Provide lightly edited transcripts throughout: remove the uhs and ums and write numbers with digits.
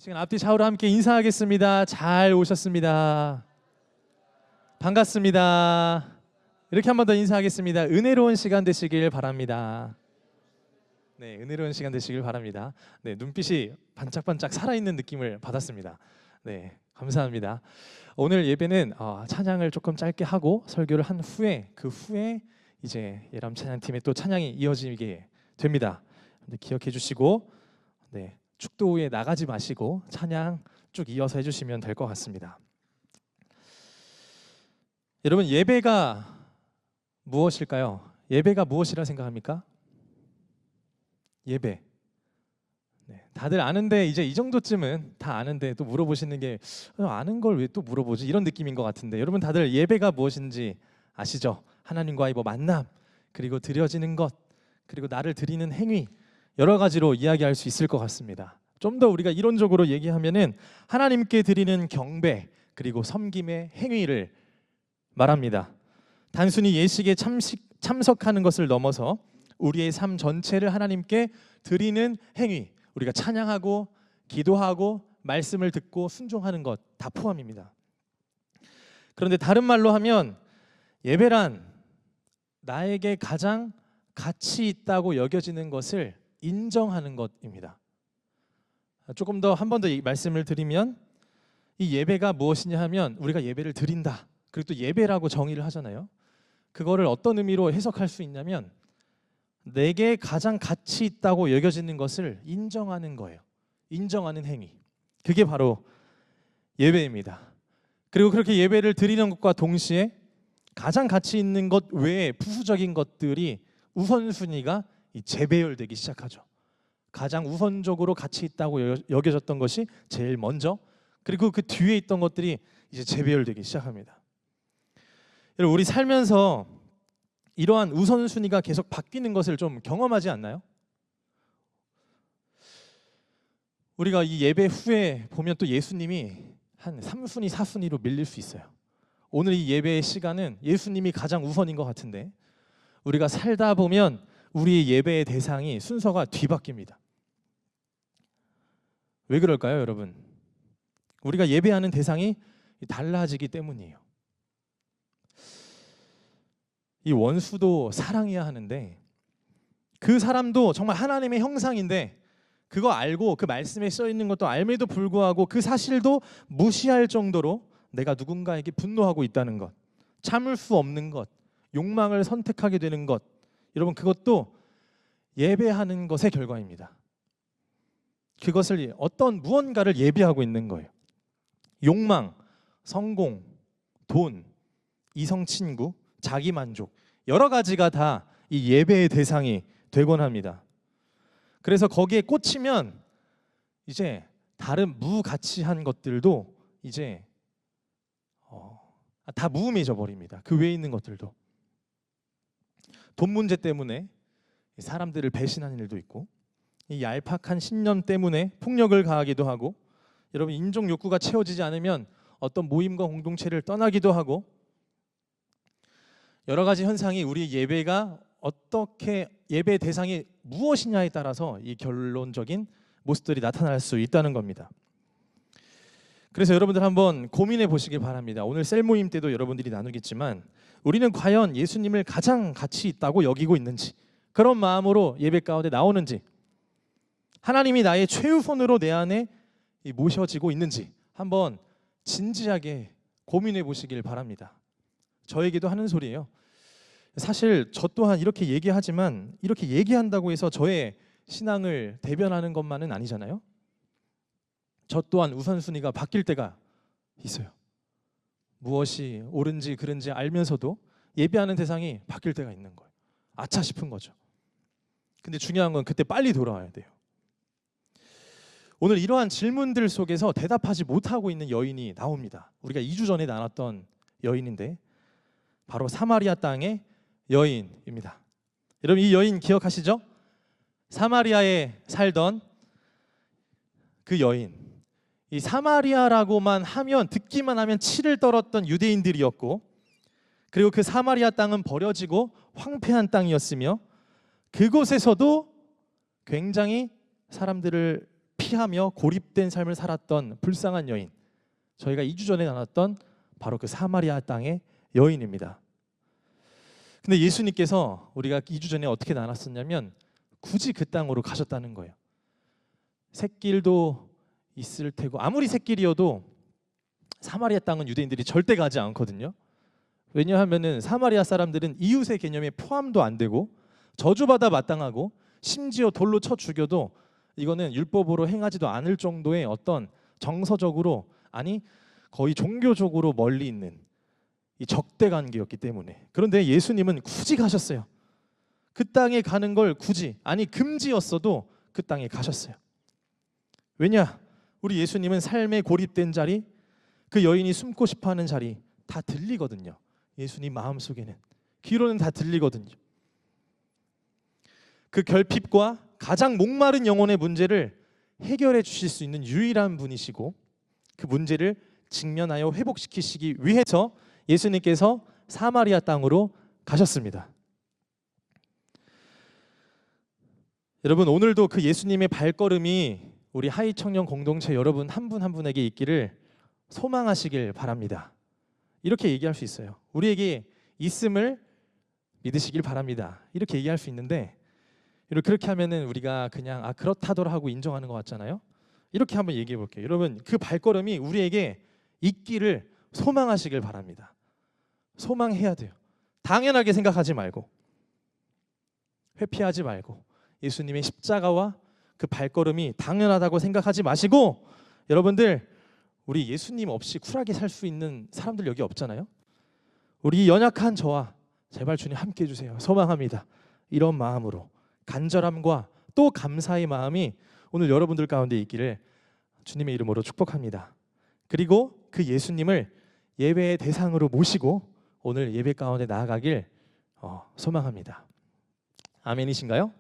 시간 앞뒤 좌우로 함께 인사하겠습니다. 잘 오셨습니다. 반갑습니다. 이렇게 한 번 더 인사하겠습니다. 은혜로운 시간 되시길 바랍니다. 네, 은혜로운 시간 되시길 바랍니다. 네, 눈빛이 반짝반짝 살아있는 느낌을 받았습니다. 네, 감사합니다. 오늘 예배는 찬양을 조금 짧게 하고 설교를 한 후에 그 후에 이제 예람 찬양팀의 또 찬양이 이어지게 됩니다. 기억해 주시고 네, 축도 후에 나가지 마시고 찬양 쭉 이어서 해주시면 될 것 같습니다. 여러분, 예배가 무엇일까요? 예배가 무엇이라 생각합니까? 예배. 네, 다들 아는데 이제 이 정도쯤은 다 아는데 또 물어보시는 게 아는 걸 왜 또 물어보지? 이런 느낌인 것 같은데 여러분 다들 예배가 무엇인지 아시죠? 하나님과의 만남, 그리고 드려지는 것, 그리고 나를 드리는 행위, 여러 가지로 이야기할 수 있을 것 같습니다. 좀 더 우리가 이론적으로 얘기하면은 하나님께 드리는 경배 그리고 섬김의 행위를 말합니다. 단순히 예식에 참석하는 것을 넘어서 우리의 삶 전체를 하나님께 드리는 행위, 우리가 찬양하고 기도하고 말씀을 듣고 순종하는 것 다 포함입니다. 그런데 다른 말로 하면 예배란 나에게 가장 가치 있다고 여겨지는 것을 인정하는 것입니다. 조금 더 한 번 더 말씀을 드리면 이 예배가 무엇이냐 하면 우리가 예배를 드린다. 그리고 또 예배라고 정의를 하잖아요. 그거를 어떤 의미로 해석할 수 있냐면 내게 가장 가치 있다고 여겨지는 것을 인정하는 거예요. 인정하는 행위. 그게 바로 예배입니다. 그리고 그렇게 예배를 드리는 것과 동시에 가장 가치 있는 것 외에 부수적인 것들이 우선순위가 재배열되기 시작하죠. 가장 우선적으로 가치 있다고 여겨졌던 것이 제일 먼저, 그리고 그 뒤에 있던 것들이 이제 재배열되기 시작합니다. 여러분, 우리 살면서 이러한 우선순위가 계속 바뀌는 것을 좀 경험하지 않나요? 우리가 이 예배 후에 보면 또 예수님이 한 3순위, 4순위로 밀릴 수 있어요. 오늘 이 예배의 시간은 예수님이 가장 우선인 것 같은데 우리가 살다 보면 우리의 예배의 대상이 순서가 뒤바뀝니다. 왜 그럴까요, 여러분? 우리가 예배하는 대상이 달라지기 때문이에요. 이 원수도 사랑해야 하는데 그 사람도 정말 하나님의 형상인데 그거 알고 그 말씀에 써 있는 것도 알매도 불구하고 그 사실도 무시할 정도로 내가 누군가에게 분노하고 있다는 것, 참을 수 없는 것, 욕망을 선택하게 되는 것, 여러분 그것도 예배하는 것의 결과입니다. 그것을 어떤 무언가를 예배하고 있는 거예요. 욕망, 성공, 돈, 이성 친구, 자기 만족, 여러 가지가 다 이 예배의 대상이 되곤 합니다. 그래서 거기에 꽂히면 이제 다른 무가치한 것들도 이제 다 무의미해져 버립니다. 그 외에 있는 것들도. 돈 문제 때문에 사람들을 배신하는 일도 있고, 이 얄팍한 신념 때문에 폭력을 가하기도 하고, 여러분 인종 욕구가 채워지지 않으면 어떤 모임과 공동체를 떠나기도 하고, 여러 가지 현상이 우리 예배가 어떻게 예배 대상이 무엇이냐에 따라서 이 결론적인 모습들이 나타날 수 있다는 겁니다. 그래서 여러분들 한번 고민해 보시길 바랍니다. 오늘 셀 모임 때도 여러분들이 나누겠지만 우리는 과연 예수님을 가장 가치 있다고 여기고 있는지, 그런 마음으로 예배 가운데 나오는지, 하나님이 나의 최우선으로 내 안에 모셔지고 있는지 한번 진지하게 고민해 보시길 바랍니다. 저에게도 하는 소리예요. 사실 저 또한 이렇게 얘기하지만 이렇게 얘기한다고 해서 저의 신앙을 대변하는 것만은 아니잖아요. 저 또한 우선순위가 바뀔 때가 있어요. 무엇이 옳은지 그른지 알면서도 예배하는 대상이 바뀔 때가 있는 거예요. 아차 싶은 거죠. 근데 중요한 건 그때 빨리 돌아와야 돼요. 오늘 이러한 질문들 속에서 대답하지 못하고 있는 여인이 나옵니다. 우리가 2주 전에 나눴던 여인인데 바로 사마리아 땅의 여인입니다. 여러분 이 여인 기억하시죠? 사마리아에 살던 그 여인. 이 사마리아라고만 하면, 듣기만 하면 치를 떨었던 유대인들이었고, 그리고 그 사마리아 땅은 버려지고 황폐한 땅이었으며 그곳에서도 굉장히 사람들을 회피하며 고립된 삶을 살았던 불쌍한 여인, 저희가 2주 전에 나눴던 바로 그 사마리아 땅의 여인입니다. 근데 예수님께서 우리가 2주 전에 어떻게 나눴었냐면 굳이 그 땅으로 가셨다는 거예요. 샛길도 있을 테고, 아무리 샛길이어도 사마리아 땅은 유대인들이 절대 가지 않거든요. 왜냐하면은 사마리아 사람들은 이웃의 개념에 포함도 안 되고 저주받아 마땅하고 심지어 돌로 쳐 죽여도 이거는 율법으로 행하지도 않을 정도의 어떤 정서적으로, 아니 거의 종교적으로 멀리 있는 이 적대 관계였기 때문에. 그런데 예수님은 굳이 가셨어요. 그 땅에 가는 걸 굳이, 아니 금지였어도 그 땅에 가셨어요. 왜냐? 우리 예수님은 삶에 고립된 자리, 그 여인이 숨고 싶어하는 자리 다 들리거든요. 예수님 마음속에는, 귀로는 다 들리거든요. 그 결핍과 가장 목마른 영혼의 문제를 해결해 주실 수 있는 유일한 분이시고, 그 문제를 직면하여 회복시키시기 위해서 예수님께서 사마리아 땅으로 가셨습니다. 여러분, 오늘도 그 예수님의 발걸음이 우리 하이 청년 공동체 여러분 한 분 한 분에게 있기를 소망하시길 바랍니다. 이렇게 얘기할 수 있어요. 우리에게 있음을 믿으시길 바랍니다. 이렇게 얘기할 수 있는데, 그렇게 하면은 우리가 그냥 그렇다더라 하고 인정하는 것 같잖아요. 이렇게 한번 얘기해 볼게요. 여러분, 그 발걸음이 우리에게 있기를 소망하시길 바랍니다. 소망해야 돼요. 당연하게 생각하지 말고, 회피하지 말고, 예수님의 십자가와 그 발걸음이 당연하다고 생각하지 마시고, 여러분들, 우리 예수님 없이 쿨하게 살 수 있는 사람들 여기 없잖아요. 우리 연약한 저와 제발 주님 함께 해주세요. 소망합니다. 이런 마음으로 간절함과 또 감사의 마음이 오늘 여러분들 가운데 있기를 주님의 이름으로 축복합니다. 그리고 그 예수님을 예배의 대상으로 모시고 오늘 예배 가운데 나아가길 소망합니다. 아멘이신가요?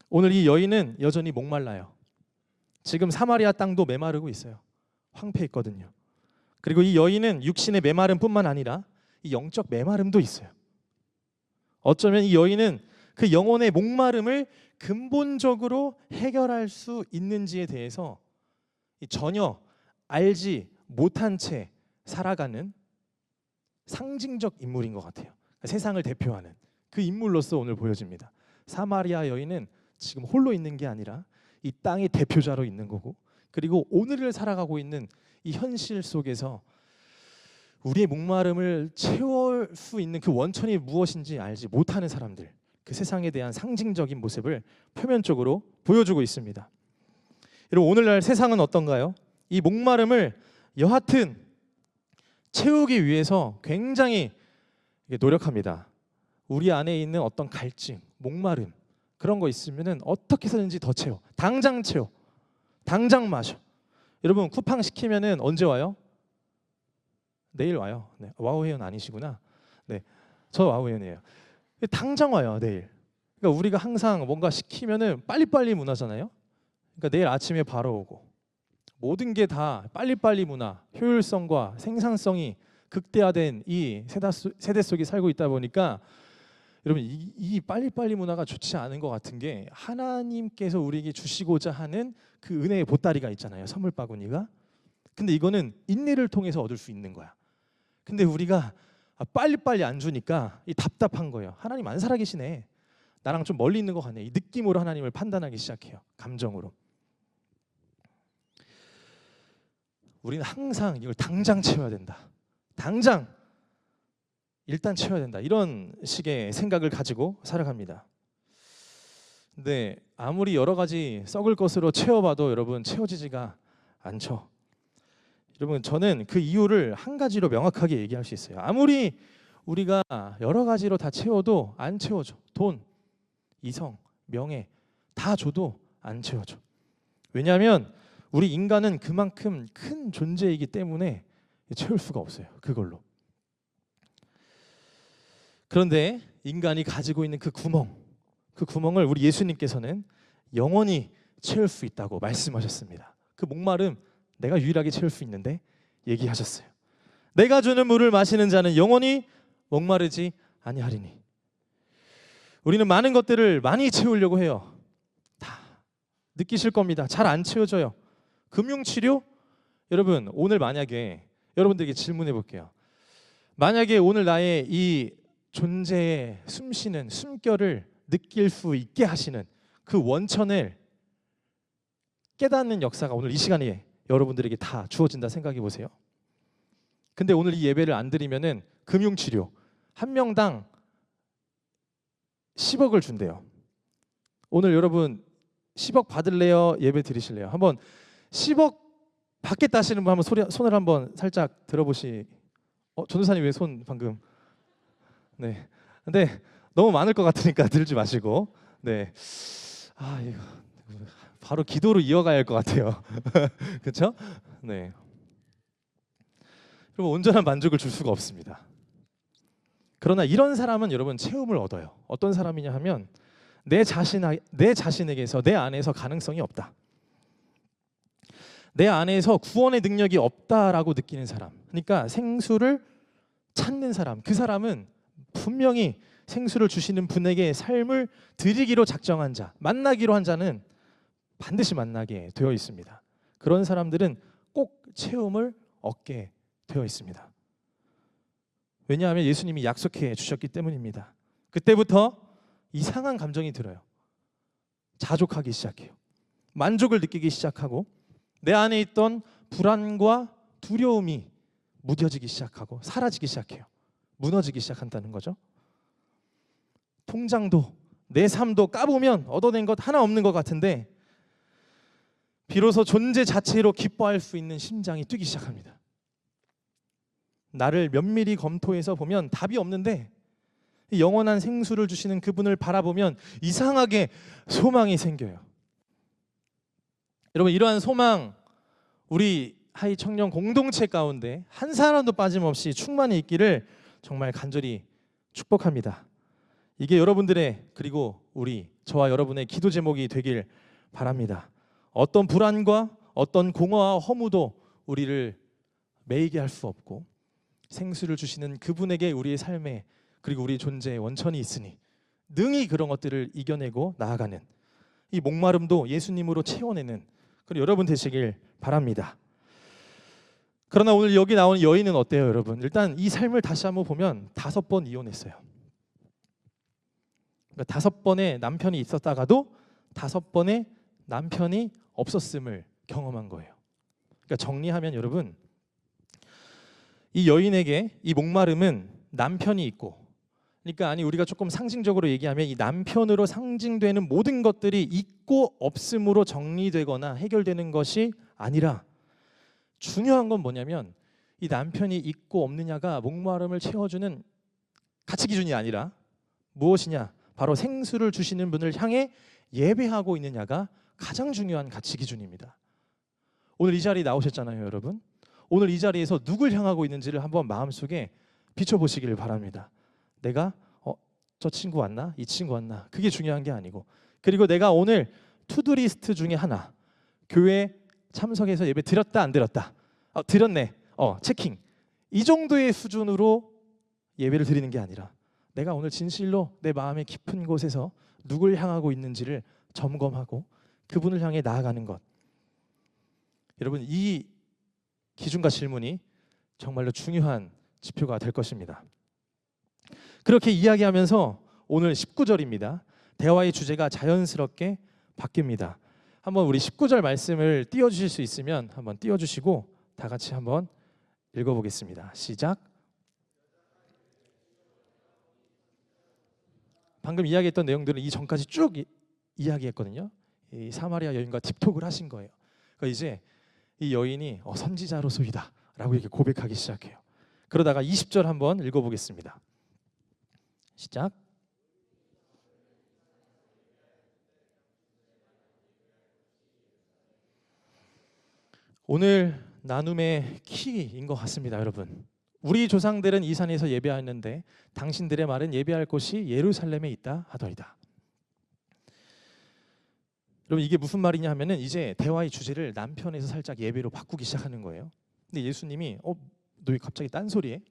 오늘 이 여인은 여전히 목말라요. 지금 사마리아 땅도 메마르고 있어요. 황폐했거든요. 그리고 이 여인은 육신의 메마름 뿐만 아니라 이 영적 메마름도 있어요. 어쩌면 이 여인은 그 영혼의 목마름을 근본적으로 해결할 수 있는지에 대해서 전혀 알지 못한 채 살아가는 상징적 인물인 것 같아요. 세상을 대표하는 그 인물로서 오늘 보여집니다. 사마리아 여인은 지금 홀로 있는 게 아니라 이 땅의 대표자로 있는 거고, 그리고 오늘을 살아가고 있는 이 현실 속에서 우리의 목마름을 채울 수 있는 그 원천이 무엇인지 알지 못하는 사람들, 그 세상에 대한 상징적인 모습을 표면적으로 보여주고 있습니다. 여러분, 오늘날 세상은 어떤가요? 이 목마름을 여하튼 채우기 위해서 굉장히 노력합니다. 우리 안에 있는 어떤 갈증, 목마름, 그런 거 있으면은 어떻게 해서든지 더 채워. 당장 채워. 당장 마셔. 여러분, 쿠팡 시키면은 언제 와요? 내일 와요. 네. 와우회원 아니시구나. 네, 저 와우회원이에요. 당장 와요, 내일. 그러니까 우리가 항상 뭔가 시키면은 빨리빨리 문화잖아요. 그러니까 내일 아침에 바로 오고, 모든 게 다 빨리빨리 문화, 효율성과 생산성이 극대화된 이 세대 속에 살고 있다 보니까 여러분, 이 빨리빨리 문화가 좋지 않은 것 같은 게, 하나님께서 우리에게 주시고자 하는 그 은혜의 보따리가 있잖아요, 선물 바구니가. 근데 이거는 인내를 통해서 얻을 수 있는 거야. 근데 우리가 빨리빨리 안 주니까 이 답답한 거예요. 하나님 안 살아계시네, 나랑 좀 멀리 있는 것 같네, 이 느낌으로 하나님을 판단하기 시작해요. 감정으로. 우리는 항상 이걸 당장 채워야 된다, 당장 일단 채워야 된다, 이런 식의 생각을 가지고 살아갑니다. 근데 아무리 여러 가지 썩을 것으로 채워봐도 여러분, 채워지지가 않죠. 여러분, 저는 그 이유를 한 가지로 명확하게 얘기할 수 있어요. 아무리 우리가 여러 가지로 다 채워도 안 채워져. 돈, 이성, 명예 다 줘도 안 채워져. 왜냐하면 우리 인간은 그만큼 큰 존재이기 때문에 채울 수가 없어요, 그걸로. 그런데 인간이 가지고 있는 그 구멍을 우리 예수님께서는 영원히 채울 수 있다고 말씀하셨습니다. 그 목마름 내가 유일하게 채울 수 있는데 얘기하셨어요. 내가 주는 물을 마시는 자는 영원히 목마르지 아니하리니. 우리는 많은 것들을 많이 채우려고 해요. 다 느끼실 겁니다. 잘 안 채워져요. 금융치료? 여러분 오늘 만약에 여러분들에게 질문해 볼게요. 만약에 오늘 나의 이 존재의 숨쉬는 숨결을 느낄 수 있게 하시는 그 원천을 깨닫는 역사가 오늘 이 시간에 여러분들에게 다 주어진다 생각해 보세요. 근데 오늘 이 예배를 안 드리면은 금융치료 한 명당 10억을 준대요. 오늘 여러분 10억 받을래요? 예배 드리실래요? 한번 10억 받겠다 하시는 분 한번 손을 한번 살짝 들어보시. 전도사님 왜 손 방금? 네. 근데 너무 많을 것 같으니까 들지 마시고. 네. 이거 바로 기도로 이어가야 할 것 같아요. 그렇죠? 네. 그럼 온전한 만족을 줄 수가 없습니다. 그러나 이런 사람은 여러분 체험을 얻어요. 어떤 사람이냐 하면 내 자신에게서 내 안에서 가능성이 없다. 내 안에서 구원의 능력이 없다라고 느끼는 사람. 그러니까 생수를 찾는 사람. 그 사람은 분명히 생수를 주시는 분에게 삶을 드리기로 작정한 자, 만나기로 한 자는 반드시 만나게 되어 있습니다. 그런 사람들은 꼭 체험을 얻게 되어 있습니다. 왜냐하면 예수님이 약속해 주셨기 때문입니다. 그때부터 이상한 감정이 들어요. 자족하기 시작해요. 만족을 느끼기 시작하고 내 안에 있던 불안과 두려움이 무뎌지기 시작하고 사라지기 시작해요. 무너지기 시작한다는 거죠. 통장도 내 삶도 까보면 얻어낸 것 하나 없는 것 같은데 비로소 존재 자체로 기뻐할 수 있는 심장이 뛰기 시작합니다. 나를 면밀히 검토해서 보면 답이 없는데 영원한 생수를 주시는 그분을 바라보면 이상하게 소망이 생겨요. 여러분 이러한 소망 우리 하이 청년 공동체 가운데 한 사람도 빠짐없이 충만히 있기를 정말 간절히 축복합니다. 이게 여러분들의 그리고 저와 여러분의 기도 제목이 되길 바랍니다. 어떤 불안과 어떤 공허와 허무도 우리를 매이게 할 수 없고 생수를 주시는 그분에게 우리의 삶에 그리고 우리 존재의 원천이 있으니 능히 그런 것들을 이겨내고 나아가는 이 목마름도 예수님으로 채워내는 그런 여러분 되시길 바랍니다. 그러나 오늘 여기 나온 여인은 어때요, 여러분? 일단 이 삶을 다시 한번 보면 5번 이혼했어요. 그러니까 5번의 남편이 있었다가도 5번의 남편이 없었음을 경험한 거예요. 그러니까 정리하면 여러분 이 여인에게 이 목마름은 남편이 있고 그러니까 우리가 조금 상징적으로 얘기하면 이 남편으로 상징되는 모든 것들이 있고 없음으로 정리되거나 해결되는 것이 아니라 중요한 건 뭐냐면 이 남편이 있고 없느냐가 목마름을 채워주는 가치 기준이 아니라 무엇이냐? 바로 생수를 주시는 분을 향해 예배하고 있느냐가 가장 중요한 가치 기준입니다. 오늘 이 자리에 나오셨잖아요, 여러분. 오늘 이 자리에서 누굴 향하고 있는지를 한번 마음속에 비춰보시기를 바랍니다. 내가 저 친구 왔나? 이 친구 왔나? 그게 중요한 게 아니고 그리고 내가 오늘 투두리스트 중에 하나 교회 참석해서 예배 드렸다 안 드렸다? 드렸네. 체킹. 이 정도의 수준으로 예배를 드리는 게 아니라 내가 오늘 진실로 내 마음의 깊은 곳에서 누굴 향하고 있는지를 점검하고 그분을 향해 나아가는 것. 여러분 이 기준과 질문이 정말로 중요한 지표가 될 것입니다. 그렇게 이야기하면서 오늘 19절입니다. 대화의 주제가 자연스럽게 바뀝니다. 한번 우리 19절 말씀을 띄워주실 수 있으면 한번 띄워주시고 다 같이 한번 읽어보겠습니다. 시작. 방금 이야기했던 내용들은 이전까지 쭉 이야기했거든요. 이 사마리아 여인과 딥톡을 하신 거예요. 그러니까 이제 이 여인이 선지자로소이다 라고 이렇게 고백하기 시작해요. 그러다가 20절 한번 읽어보겠습니다. 시작. 오늘 나눔의 키인 것 같습니다, 여러분. 우리 조상들은 이 산에서 예배하였는데 당신들의 말은 예배할 곳이 예루살렘에 있다 하더이다. 여러분 이게 무슨 말이냐 하면은 이제 대화의 주제를 남편에서 살짝 예배로 바꾸기 시작하는 거예요. 근데 예수님이 너 왜 갑자기 딴소리해?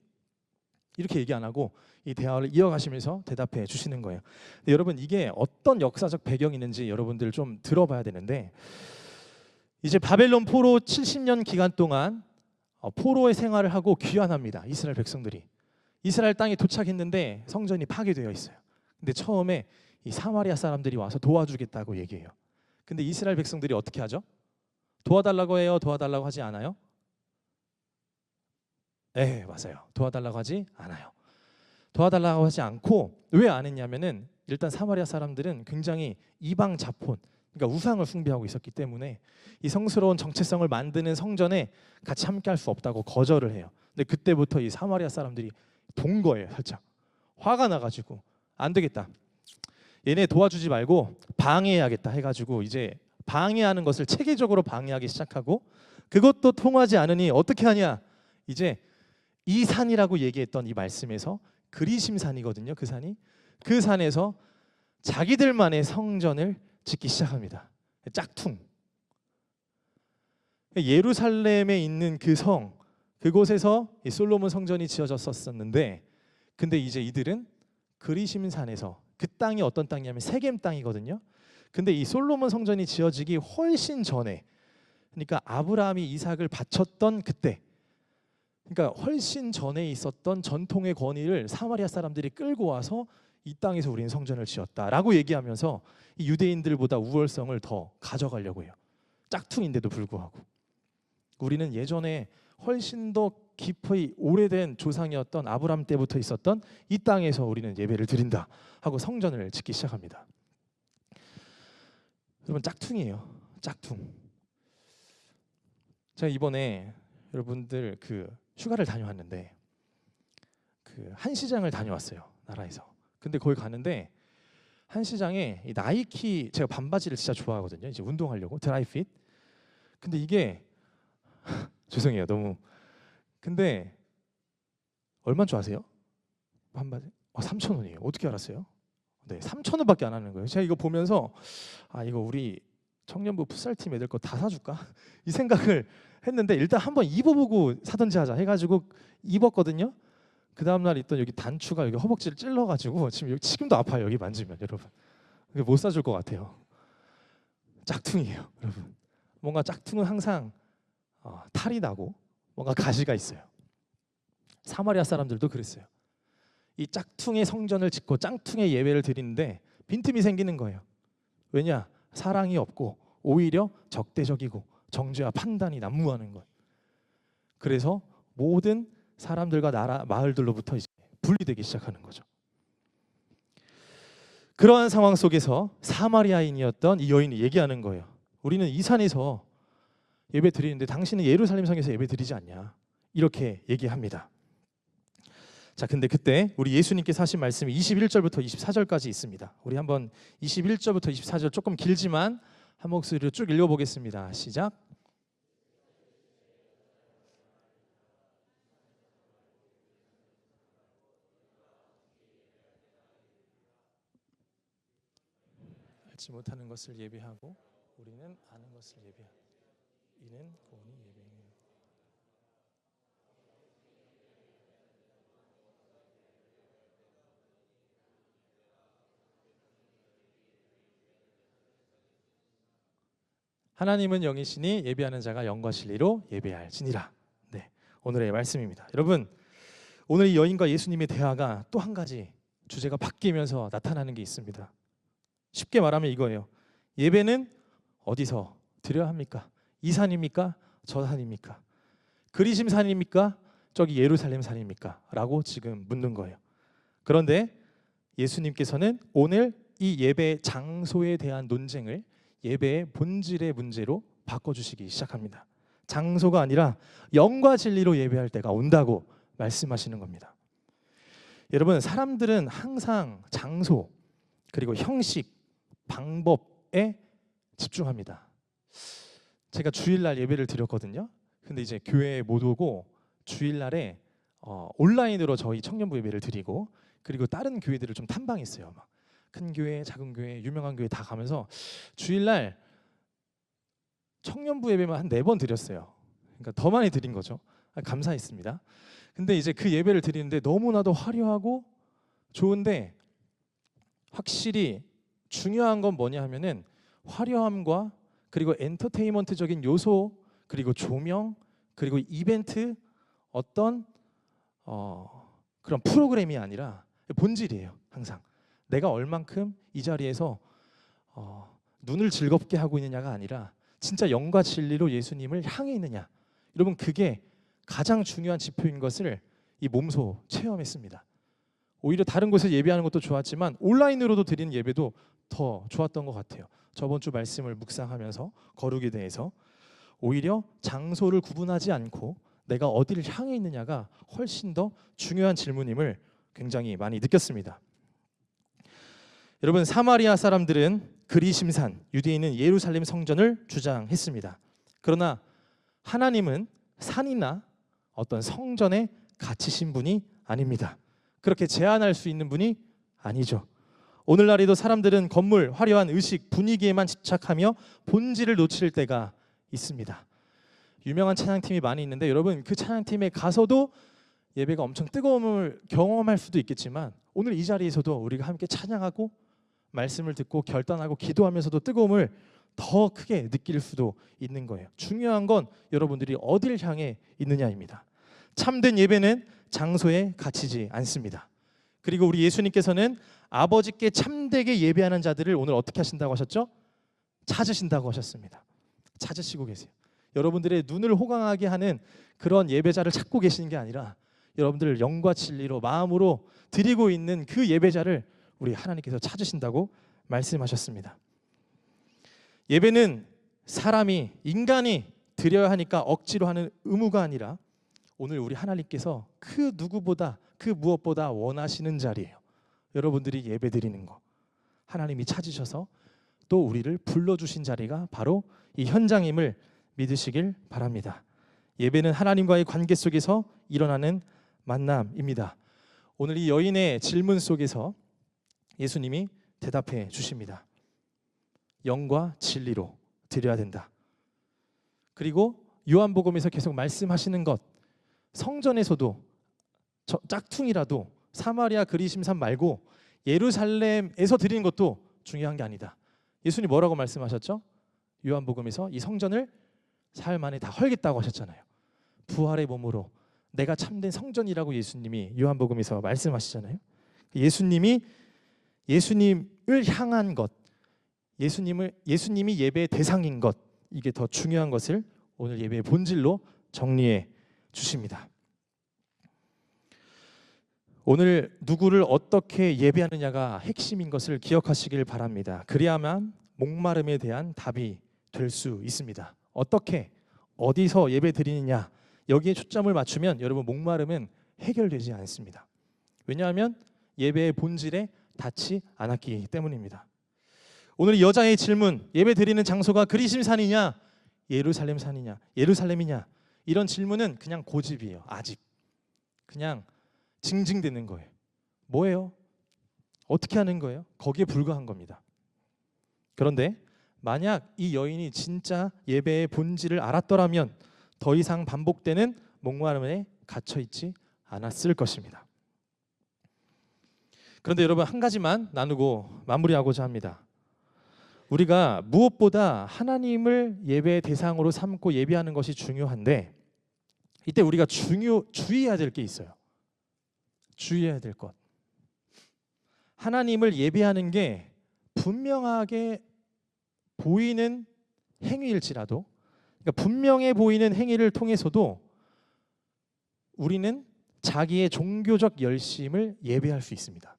이렇게 얘기 안 하고 이 대화를 이어가시면서 대답해 주시는 거예요. 근데 여러분 이게 어떤 역사적 배경이 있는지 여러분들 좀 들어봐야 되는데, 이제 바벨론 포로 70년 기간 동안 포로의 생활을 하고 귀환합니다. 이스라엘 백성들이 이스라엘 땅에 도착했는데 성전이 파괴되어 있어요. 근데 처음에 이 사마리아 사람들이 와서 도와주겠다고 얘기해요. 근데 이스라엘 백성들이 어떻게 하죠? 도와달라고 해요? 도와달라고 하지 않아요? 네, 맞아요. 도와달라고 하지 않아요. 도와달라고 하지 않고 왜 안 했냐면은 일단 사마리아 사람들은 굉장히 이방 자폰, 그러니까 우상을 숭배하고 있었기 때문에 이 성스러운 정체성을 만드는 성전에 같이 함께할 수 없다고 거절을 해요. 근데 그때부터 이 사마리아 사람들이 본 거예요. 살짝 화가 나가지고 안 되겠다, 얘네 도와주지 말고 방해해야겠다 해가지고 이제 방해하는 것을 체계적으로 방해하기 시작하고, 그것도 통하지 않으니 어떻게 하냐, 이제 이 산이라고 얘기했던 이 말씀에서 그리심산이거든요. 그 산에서 자기들만의 성전을 짓기 시작합니다. 짝퉁. 예루살렘에 있는 그 성, 그곳에서 이 솔로몬 성전이 지어졌었는데, 근데 이제 이들은 그리심산에서, 그 땅이 어떤 땅이냐면 세겜 땅이거든요. 근데 이 솔로몬 성전이 지어지기 훨씬 전에, 그러니까 아브라함이 이삭을 바쳤던 그때, 그러니까 훨씬 전에 있었던 전통의 권위를 사마리아 사람들이 끌고 와서 이 땅에서 우리는 성전을 지었다라고 얘기하면서 이 유대인들보다 우월성을 더 가져가려고 해요. 짝퉁인데도 불구하고 우리는 예전에 훨씬 더 깊이 오래된 조상이었던 아브라함 때부터 있었던 이 땅에서 우리는 예배를 드린다 하고 성전을 짓기 시작합니다. 여러분 짝퉁이에요. 짝퉁. 제가 이번에 여러분들 그 휴가를 다녀왔는데 그 한시장을 다녀왔어요. 나라에서. 근데 거기 가는데 한시장에 이 나이키, 제가 반바지를 진짜 좋아하거든요. 이제 운동하려고 드라이핏. 근데 이게 죄송해요. 너무. 근데 얼마인 줄 아세요? 반바지? 3,000원이에요. 어떻게 알았어요? 네, 3,000원밖에 안 하는 거예요. 제가 이거 보면서 이거 우리 청년부 풋살팀 애들 거 다 사줄까? 이 생각을 했는데 일단 한번 입어보고 사든지 하자 해가지고 입었거든요. 그 다음날 있던 여기 단추가 여기 허벅지를 찔러가지고 지금도 아파요. 여기 만지면 여러분. 못 사줄 것 같아요. 짝퉁이에요, 여러분. 뭔가 짝퉁은 항상 탈이 나고 뭔가 가시가 있어요. 사마리아 사람들도 그랬어요. 이 짝퉁의 성전을 짓고 짝퉁의 예배를 드리는데 빈틈이 생기는 거예요. 왜냐? 사랑이 없고 오히려 적대적이고 정죄와 판단이 난무하는 거예요. 그래서 모든 사람들과 나라, 마을들로부터 이제 분리되기 시작하는 거죠. 그러한 상황 속에서 사마리아인이었던 이 여인이 얘기하는 거예요. 우리는 이 산에서 예배 드리는데 당신은 예루살렘 성에서 예배 드리지 않냐, 이렇게 얘기합니다. 자, 근데 그때 우리 예수님께서 하신 말씀이 21절부터 24절까지 있습니다. 우리 한번 21절부터 24절 조금 길지만 한 목소리로 쭉 읽어보겠습니다. 시작. 알지 못하는 것을 예배하고 우리는 아는 것을 예배하고 이는 고온이 예배인. 하나님은 영이시니 예배하는 자가 영과 진리로 예배할지니라. 네, 오늘의 말씀입니다. 여러분, 오늘 이 여인과 예수님의 대화가 또 한 가지 주제가 바뀌면서 나타나는 게 있습니다. 쉽게 말하면 이거예요. 예배는 어디서 드려야 합니까? 이 산입니까? 저 산입니까? 그리심 산입니까? 저기 예루살렘 산입니까? 라고 지금 묻는 거예요. 그런데 예수님께서는 오늘 이 예배 장소에 대한 논쟁을 예배의 본질의 문제로 바꿔주시기 시작합니다. 장소가 아니라 영과 진리로 예배할 때가 온다고 말씀하시는 겁니다. 여러분, 사람들은 항상 장소 그리고 형식, 방법에 집중합니다. 제가 주일날 예배를 드렸거든요. 근데 이제 교회에 못 오고 주일날에 온라인으로 저희 청년부 예배를 드리고, 그리고 다른 교회들을 좀 탐방했어요. 막 큰 교회, 작은 교회, 유명한 교회 다 가면서 주일날 청년부 예배만 한 4번 드렸어요. 그러니까 더 많이 드린 거죠. 감사했습니다. 근데 이제 그 예배를 드리는데 너무나도 화려하고 좋은데 확실히 중요한 건 뭐냐 하면은 화려함과 그리고 엔터테인먼트적인 요소 그리고 조명 그리고 이벤트 어떤 그런 프로그램이 아니라 본질이에요. 항상 내가 얼만큼 이 자리에서 눈을 즐겁게 하고 있느냐가 아니라 진짜 영과 진리로 예수님을 향해 있느냐. 여러분 그게 가장 중요한 지표인 것을 이 몸소 체험했습니다. 오히려 다른 곳에 예배하는 것도 좋았지만 온라인으로도 드리는 예배도 더 좋았던 것 같아요. 저번 주 말씀을 묵상하면서 거룩에 대해서 오히려 장소를 구분하지 않고 내가 어디를 향해 있느냐가 훨씬 더 중요한 질문임을 굉장히 많이 느꼈습니다. 여러분 사마리아 사람들은 그리심산, 유대인은 예루살렘 성전을 주장했습니다. 그러나 하나님은 산이나 어떤 성전에 갇히신 분이 아닙니다. 그렇게 제한할 수 있는 분이 아니죠. 오늘날에도 사람들은 건물, 화려한 의식, 분위기에만 집착하며 본질을 놓칠 때가 있습니다. 유명한 찬양팀이 많이 있는데 여러분 그 찬양팀에 가서도 예배가 엄청 뜨거움을 경험할 수도 있겠지만 오늘 이 자리에서도 우리가 함께 찬양하고 말씀을 듣고 결단하고 기도하면서도 뜨거움을 더 크게 느낄 수도 있는 거예요. 중요한 건 여러분들이 어디를 향해 있느냐입니다. 참된 예배는 장소에 갇히지 않습니다. 그리고 우리 예수님께서는 아버지께 참되게 예배하는 자들을 오늘 어떻게 하신다고 하셨죠? 찾으신다고 하셨습니다. 찾으시고 계세요. 여러분들의 눈을 호강하게 하는 그런 예배자를 찾고 계시는 게 아니라 여러분들을 영과 진리로 마음으로 드리고 있는 그 예배자를 우리 하나님께서 찾으신다고 말씀하셨습니다. 예배는 사람이 인간이 드려야 하니까 억지로 하는 의무가 아니라 오늘 우리 하나님께서 그 누구보다 그 무엇보다 원하시는 자리예요. 여러분들이 예배 드리는 거 하나님이 찾으셔서 또 우리를 불러주신 자리가 바로 이 현장임을 믿으시길 바랍니다. 예배는 하나님과의 관계 속에서 일어나는 만남입니다. 오늘 이 여인의 질문 속에서 예수님이 대답해 주십니다. 영과 진리로 드려야 된다. 그리고 요한복음에서 계속 말씀하시는 것 성전에서도 짝퉁이라도 사마리아 그리심산 말고 예루살렘에서 드리는 것도 중요한 게 아니다. 예수님 뭐라고 말씀하셨죠? 요한복음에서 이 성전을 사흘 만에 다 헐겠다고 하셨잖아요. 부활의 몸으로 내가 참된 성전이라고 예수님이 요한복음에서 말씀하시잖아요. 예수님을 향한 것, 예수님이 예배의 대상인 것, 이게 더 중요한 것을 오늘 예배의 본질로 정리해 주십니다. 오늘 누구를 어떻게 예배하느냐가 핵심인 것을 기억하시길 바랍니다. 그래야만 목마름에 대한 답이 될 수 있습니다. 어떻게 어디서 예배 드리느냐 여기에 초점을 맞추면 여러분 목마름은 해결되지 않습니다. 왜냐하면 예배의 본질에 닿지 않았기 때문입니다. 오늘 여자의 질문, 예배 드리는 장소가 그리심산이냐 예루살렘산이냐 예루살렘이냐 이런 질문은 그냥 고집이에요. 아직 그냥 징징대는 거예요. 뭐예요? 어떻게 하는 거예요? 거기에 불과한 겁니다. 그런데 만약 이 여인이 진짜 예배의 본질을 알았더라면 더 이상 반복되는 목마름에 갇혀있지 않았을 것입니다. 그런데 여러분 한 가지만 나누고 마무리하고자 합니다. 우리가 무엇보다 하나님을 예배의 대상으로 삼고 예배하는 것이 중요한데 이때 우리가 주의해야 될 게 있어요. 주의해야 될 것. 하나님을 예배하는 게 분명하게 보이는 행위일지라도 그러니까 분명해 보이는 행위를 통해서도 우리는 자기의 종교적 열심을 예배할 수 있습니다.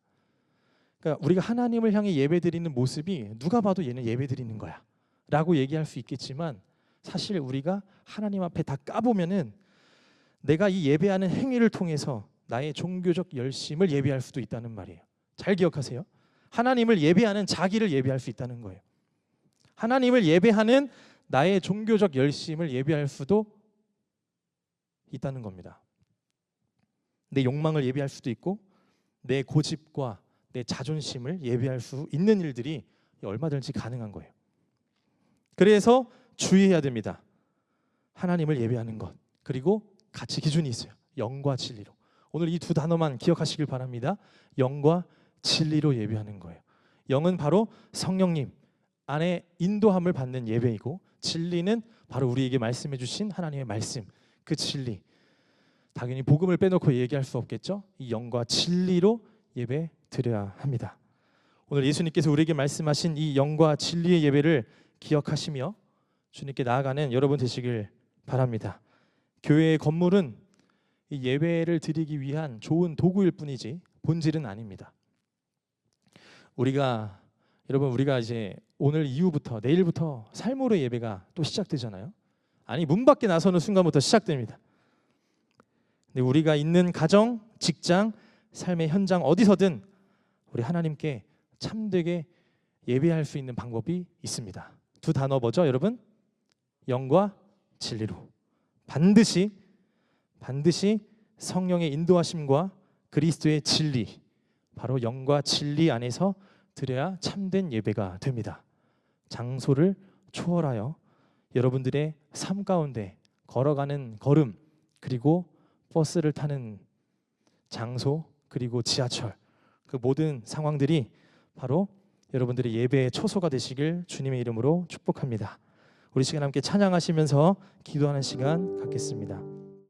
그러니까 우리가 하나님을 향해 예배드리는 모습이 누가 봐도 얘는 예배드리는 거야 라고 얘기할 수 있겠지만 사실 우리가 하나님 앞에 다 까보면은 내가 이 예배하는 행위를 통해서 나의 종교적 열심을 예배할 수도 있다는 말이에요. 잘 기억하세요. 하나님을 예배하는 자기를 예배할 수 있다는 거예요. 하나님을 예배하는 나의 종교적 열심을 예배할 수도 있다는 겁니다. 내 욕망을 예배할 수도 있고 내 고집과 내 자존심을 예배할 수 있는 일들이 얼마든지 가능한 거예요. 그래서 주의해야 됩니다. 하나님을 예배하는 것 그리고 가치 기준이 있어요. 영과 진리로. 오늘 이 두 단어만 기억하시길 바랍니다. 영과 진리로 예배하는 거예요. 영은 바로 성령님 안에 인도함을 받는 예배이고, 진리는 바로 우리에게 말씀해 주신 하나님의 말씀, 그 진리. 당연히 복음을 빼놓고 얘기할 수 없겠죠. 이 영과 진리로 예배 드려야 합니다. 오늘 예수님께서 우리에게 말씀하신 이 영과 진리의 예배를 기억하시며 주님께 나아가는 여러분 되시길 바랍니다. 교회의 건물은 이 예배를 드리기 위한 좋은 도구일 뿐이지 본질은 아닙니다. 우리가 이제 오늘 이후부터, 내일부터 삶으로 예배가 또 시작되잖아요. 아니, 문 밖에 나서는 순간부터 시작됩니다. 근데 우리가 있는 가정, 직장, 삶의 현장 어디서든 우리 하나님께 참되게 예배할 수 있는 방법이 있습니다. 두 단어 뭐죠, 여러분? 영과 진리로. 반드시 성령의 인도하심과 그리스도의 진리, 바로 영과 진리 안에서 드려야 참된 예배가 됩니다. 장소를 초월하여 여러분들의 삶 가운데 걸어가는 걸음, 그리고 버스를 타는 장소, 그리고 지하철, 그 모든 상황들이 바로 여러분들의 예배의 초소가 되시길 주님의 이름으로 축복합니다. 우리 시간 함께 찬양하시면서 기도하는 시간 갖겠습니다.